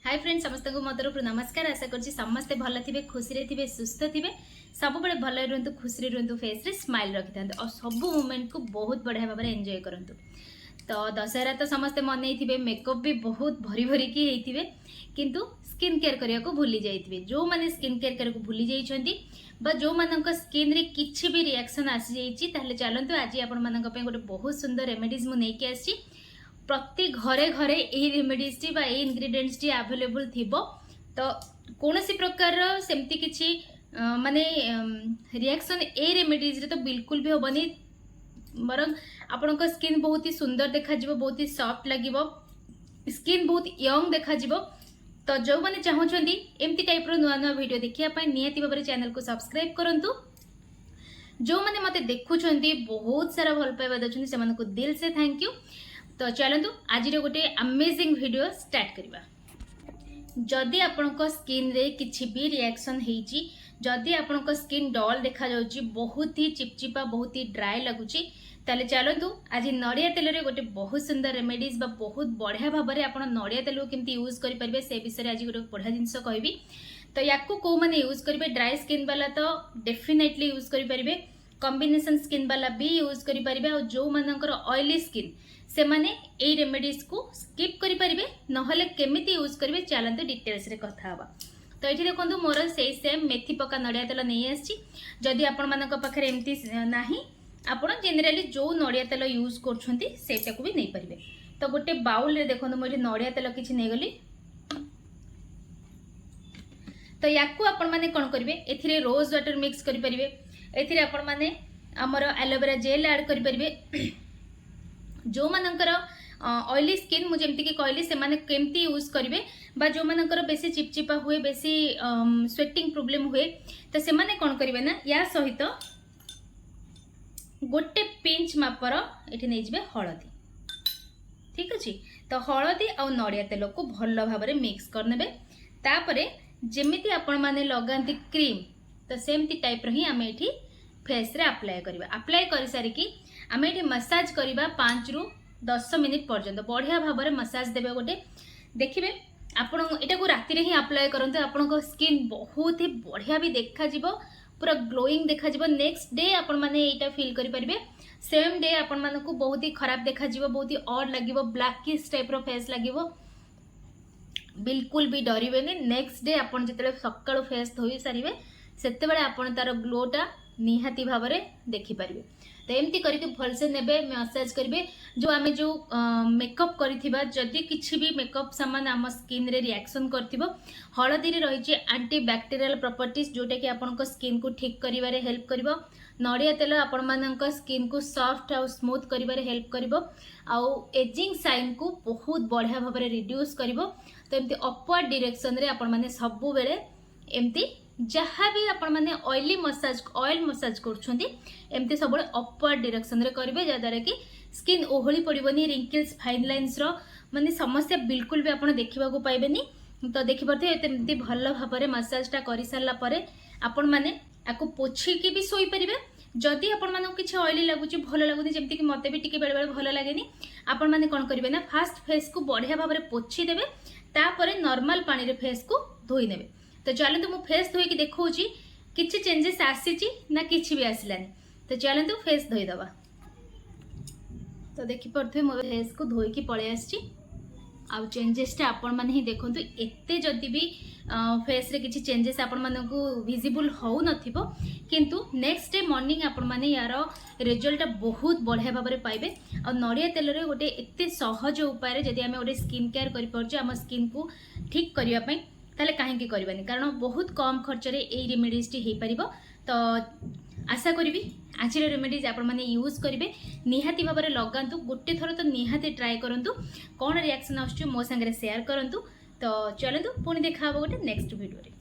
Hi friends समस्त को मो तरफ नमस्कार। आशा कर समस्ते भल थे खुशी थे सुस्थ थे सब बड़े भल रुहतु खुशी रुहतु फेस रे स्माइल रखि था और सब मोमेंट को बहुत बढ़िया भाव में एंजॉय करंतु। तो दशहरा तो समस्ते मन थे मेकअप भी बहुत भरी भरी की होते किंतु स्किन केयर करने को भूली जाइए। जो मैंने स्किन केयर करने को भूली जाइछंती बा जो मानक स्किन रे किछि भी रिएक्शन आसी जाइछि ताहले चलंतु आज आपण मानक पे गोटे बहुत सुंदर रेमेडीज मु नेकी आछि। प्रति घरे घरे यही रेमेडीज टी बा ए इंग्रेडिएंट्स टी अवेलेबल थिबो तो कोनोसी प्रकार सेमती किछि माने रिएक्शन ए रेमेडीज रे तो बिल्कुल भी होबनी बरं आपनक स्किन बहुत ही सुंदर देखा जिवो बहुत ही सॉफ्ट लागिवो स्किन बहुत यंग देखा जिवो। तो जो माने चाहउछंदी एमती टाइप रो नुआ नुआ वीडियो देखिया पय नियति भाबरे चैनल को सब्सक्राइब करंतु। जो माने मते देखुछंदी बहुत सारा भल पाइबा दछंदी से मानको दिल से थैंक यू। तो चलतु आज गोटे अमेजिंग वीडियो स्टार्ट करवा। जदि आपनक स्किन रे किछि भी रिएक्शन हेची जदि आपनक स्किन डल देखा जाउची बहुत ही चिपचिपा बहुत ही ड्राई लगुची ताले चलतु आज नड़िया तेल रे गोटे बहुत सुंदर रेमेडीज बा बहुत बढ़िया भाव में आप नड़िया तेल को केमती यूज करि परिबे से विषय आज गोटे बढ़िया जिंस कहबी। तो याकू को माने यूज करिवे ड्राई स्किन वाला तो डेफिनेटली यूज करि परिबे कॉम्बिनेशन स्किन वाला भी यूज करि परिबे और जो मानकर ऑयली स्किन से माने ए रेमेडीज को स्किप करि परिबे नहले केमिति यूज करिवे चलंतु डिटेल्स रे कथा हबा। तो ये देखो मोर से सेम मेथी पका नड़िया तेल नहीं आसी जदि आपण मानक पाखरे एमती नाही आपण जनरली जो नड़िया तेल यूज करछंती सेटा को भी नहीं परिबे। तो गोटे बाउल रे देखो मोर नड़िया तेल किछि नै गली तो याकू आपण माने कोन करिवे एथिरे रोज वाटर मिक्स करि परिबे एथिरे आपण माने हमर एलोवेरा जेल ऐड करि परिबे। जो मानकर ऑयली स्किन मुझे एमती कहली से माने केमती यूज करिवे बा जो मानकर बेसी चिपचिपा हुए बेसी स्वेटिंग प्रॉब्लम हुए तो से माने कोन करिवे ना या सहित गोटे पिंच मापर एठी नै जिवे हळदी ठीक अछि। तो हळदी और नड़िया तेल को भल भाव में मिक्स करनेबे तापरे जेमिति आपण माने लगांती क्रीम तो सेमती टाइप रही आमे एठी फेस रे अप्लाई करबा। अप्लाई कर सारी की आमे एठी मसाज करबा 5 रु 10 मिनिट पर्यंत बढ़िया भाव में मसाज देबे। गोटे देखिबे आपण एटा को राति रे ही अप्लाई करंते आपण को स्किन बहुत ही बढ़िया भी देखा जिवो पूरा ग्लोइंग देखा जिवो। नेक्स्ट डे आपण माने एटा फील करि परिबे सेम डे आपण माने को बहुत ही खराब देखा जिवो बहुत ही ऑड लागिवो ब्लैकिश टाइप रो फेस लागिवो बिल्कुल भी डरिबेनी। नेक्स्ट डे आपण जतले सकाळ फेस धोई सारिबे सेते बेले आपण तार ग्लोटा निहाती भाव में देखि पारिबे। तो एमती करके भलसे नेबे मसाज करिवे। जो आमे जो मेकअप करिथिबा जदि किछि भी मेकअप सामान आम स्किन रे रिएक्शन करथिबो हळदी रे रहिछि एंटी बैक्टीरियल प्रॉपर्टीज जोटा कि आपनक स्किन को ठीक करिवारे हेल्प करिवो। नड़िया तेल आपण मानक स्किन को सॉफ्ट और स्मूथ करिवारे हेल्प करिवो आउ एजिंग साइन को बहुत बढ़िया भाव में रिड्यूस करिवो। तो एमती अपवर्ड डायरेक्शन रे आपण माने सबु बेले एमती जहाँ भी आपण माने ऑयली मसाज ऑयल मसाज करछंती एमती सब अपवर्ड डायरेक्शन रे करिवे जद्वारा कि स्किन ओहली पड़िबनी रिंकल्स फाइन लाइन्स रो माने समस्या बिल्कुल भी आपण देखिबा को पाइबेनी। तो देखि परथे एमती भल भाव में मसाजटा करि सारला परे आपण माने आको पोछि कि भी सोई परिबे। जदि आपण माने किछि ऑयली लागुची भल लागुनी जेमती कि मते भी टिके बेले बेले भल लागेनी आपण माने कोन करिवे ना फास्ट फेस को बढ़िया भाव में पोछि देबे तापरे नॉर्मल पानी रे फेस को धोई नेबे। तो चलतु मु फेस धोई कि देखौची किछि चेंजेस आसीची ना किछि भी आसिलानी। तो चलतु फेस धोई दबा। तो देखि परथे मो फेस को धोई कि पळे आछि आ चेंजेस ता आपण माने ही देखंतु एते जदि भी फेस रे किछि चेंजेस आपण माने को विजिबल हो नथिबो किंतु नेक्स्ट डे मॉर्निंग आपण माने यार रिजल्ट बहुत बढ़िया भाव में पाइबे। और नड़िया तेल रे गोटे एते सहज उपाय जदि आमे गोटे स्किन केयर करि परछु हम स्किन को ठीक करिया पई ताले काहेकि करबानी कारण बहुत कम खर्च रे ए रेमेडीज टी हे परिबो। तो आशा करिवि आज रेमेडीज आपण माने यूज करिवे निहाती भाव में लगांतु गोटे थर तो निहाती ट्राई करंतु कौन रिएक्शन आछुची मो संगे शेयर करंतु। तो चलंतु पुणी देखा गोटे नेक्स्ट वीडियो रे।